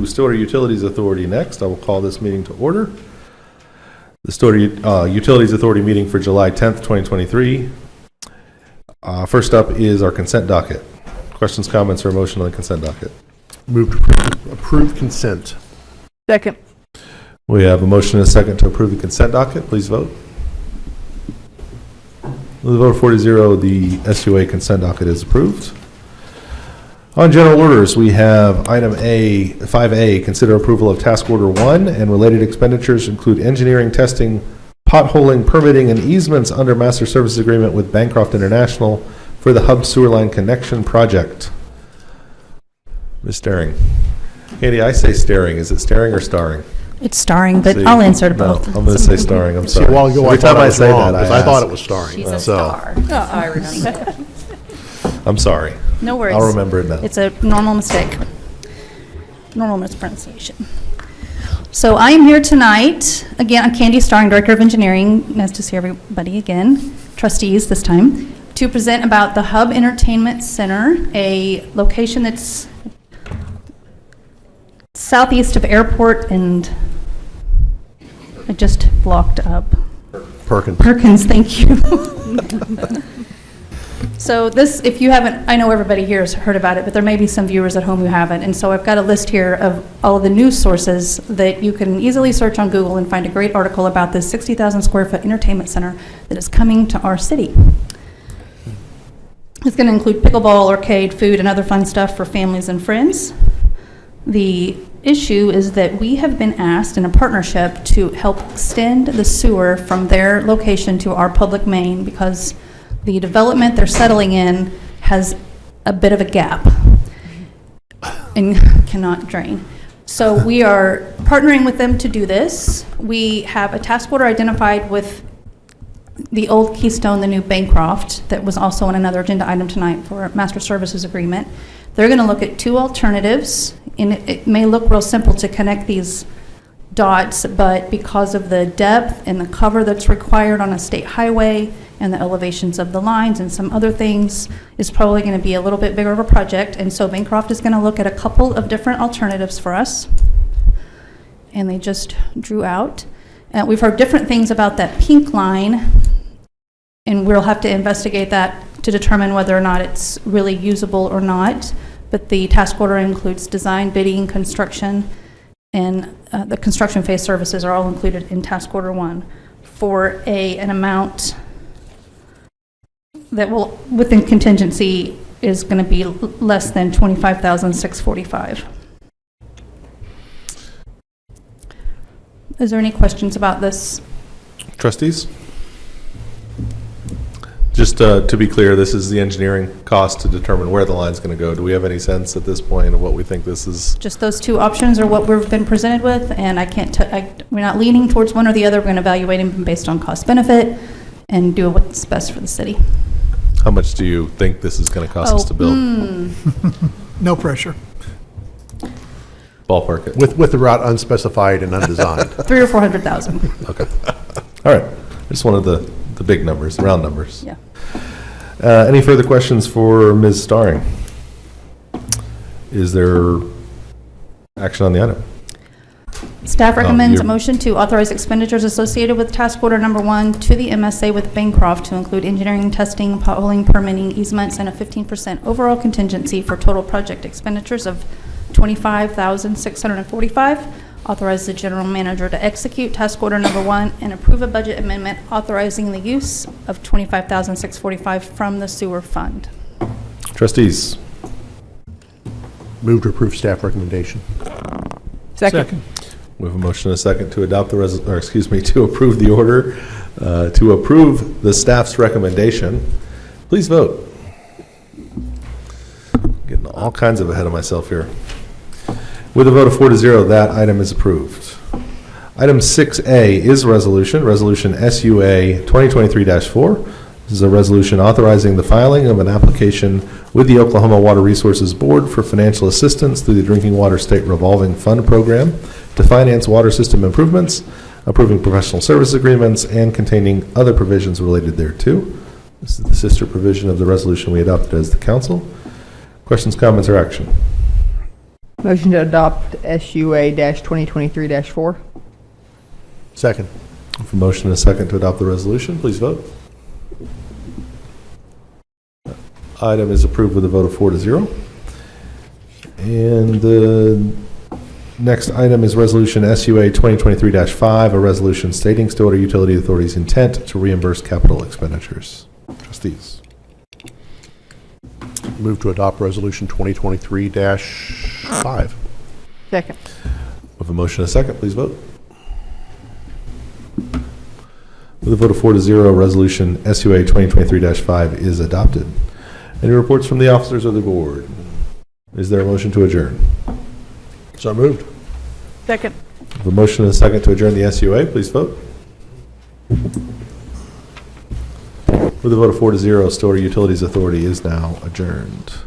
to Stillwater Utilities Authority next. I will call this meeting to order. The Stillwater Utilities Authority meeting for July 10th, 2023. First up is our consent docket. Questions, comments, or motion on the consent docket? Move to approve consent. Second. We have a motion and a second to approve the consent docket. Please vote. With a vote of 4-0, the SUA consent docket is approved. On general orders, we have item 5A, consider approval of task order 1 and related expenditures include engineering, testing, potholing, permitting, and easements under master services agreement with Bancroft International for the Hub Sewer Line Connection Project. Ms. Staring. Katie, I say staring. Is it staring or starring? It's starring, but See, I'll answer to no, both. I'm going to say starring. I'm See, sorry. a while ago Every time I say that, I thought it was starring. She's a So, star. Oh, I remember. I'm sorry. No worries. I'll remember it now. It's a normal mistake. Normal mispronunciation. So I am here tonight, again, I'm Candy Starring, Director of Engineering. Nice to see everybody again, trustees this time, to present about the Hub Entertainment Center, a location that's southeast of Airport and I just blocked up. Perkins, thank you. So this, if you haven't, I know everybody here has heard about it, but there may be some viewers at home who haven't. And so I've got a list here of all of the news sources that you can easily search on Google and find a great article about this 60,000 square foot entertainment center that is coming to our city. It's going to include pickleball, arcade, food, and other fun stuff for families and friends. The issue is that we have been asked in a partnership to help extend the sewer from their location to our public main because the development they're settling in has a bit of a gap and cannot drain. So we are partnering with them to do this. We have a task order identified with the old Keystone, the new Bancroft, that was also on another agenda item tonight for a master services agreement. They're going to look at two alternatives, and it may look real simple to connect these dots, but because of the depth and the cover that's required on a state highway and the elevations of the lines and some other things, is probably going to be a little bit bigger of a project. And so Bancroft is going to look at a couple of different alternatives for us, and they just drew out. We've heard different things about that pink line, and we'll have to investigate that to determine whether or not it's really usable or not. But the task order includes design, bidding, construction, and the construction phase services are all included in task order 1 for an amount that will, within contingency, is going to be less than $25,645. Is there any questions about this? Trustees? Just to be clear, this is the engineering cost to determine where the line's going to go. Do we have any sense at this point of what we think this is? Just those two options are what we've been presented with, and I can't. We're not leaning towards one or the other. We're going to evaluate them based on cost benefit and do what's best for the city. How much do you think this is going to cost us to build? No pressure. Ballpark it. with the route unspecified and undesigned. 300,000 or 400,000. Okay. All right. I just wanted the big numbers, the round numbers. Yeah. Any further questions for Ms. Starring? Is there action on the item? Staff recommends a you're- motion to authorize expenditures associated with task order number 1 to the MSA with Bancroft to include engineering, testing, potholing, permitting, easements, and a 15% overall contingency for total project expenditures of $25,645. Authorize the general manager to execute task order number 1 and approve a budget amendment authorizing the use of $25,645 from the sewer fund. Trustees? Move to approve staff recommendation. Second. We have a motion and a second to adopt the to approve the order, to approve the staff's recommendation. Please vote. Getting all kinds of ahead of myself here. With a vote of 4-0, that item is approved. Item 6A is resolution SUA 2023-4. This is a resolution authorizing the filing of an application with the Oklahoma Water Resources Board for financial assistance through the Drinking Water State Revolving Fund Program to finance water system improvements, approving professional service agreements, and containing other provisions related thereto. This is the sister provision of the resolution we adopted as the council. Questions, comments, or action? Motion to adopt SUA-2023-4. Second. With a motion and a second to adopt the resolution, please vote. Item is approved with a vote of 4-0. And the next item is Resolution SUA 2023-5, a resolution stating Stillwater Utility Authority's intent to reimburse capital expenditures. Trustees. Move to adopt Resolution 2023-5. Second. With a motion and a second, please vote. With a vote of 4-0, Resolution SUA 2023-5 is adopted. Any reports from the officers of the board? Is there a motion to adjourn? So moved. Second. With a motion and a second to adjourn the SUA, please vote. With a vote of 4-0, Stillwater Utilities Authority is now adjourned.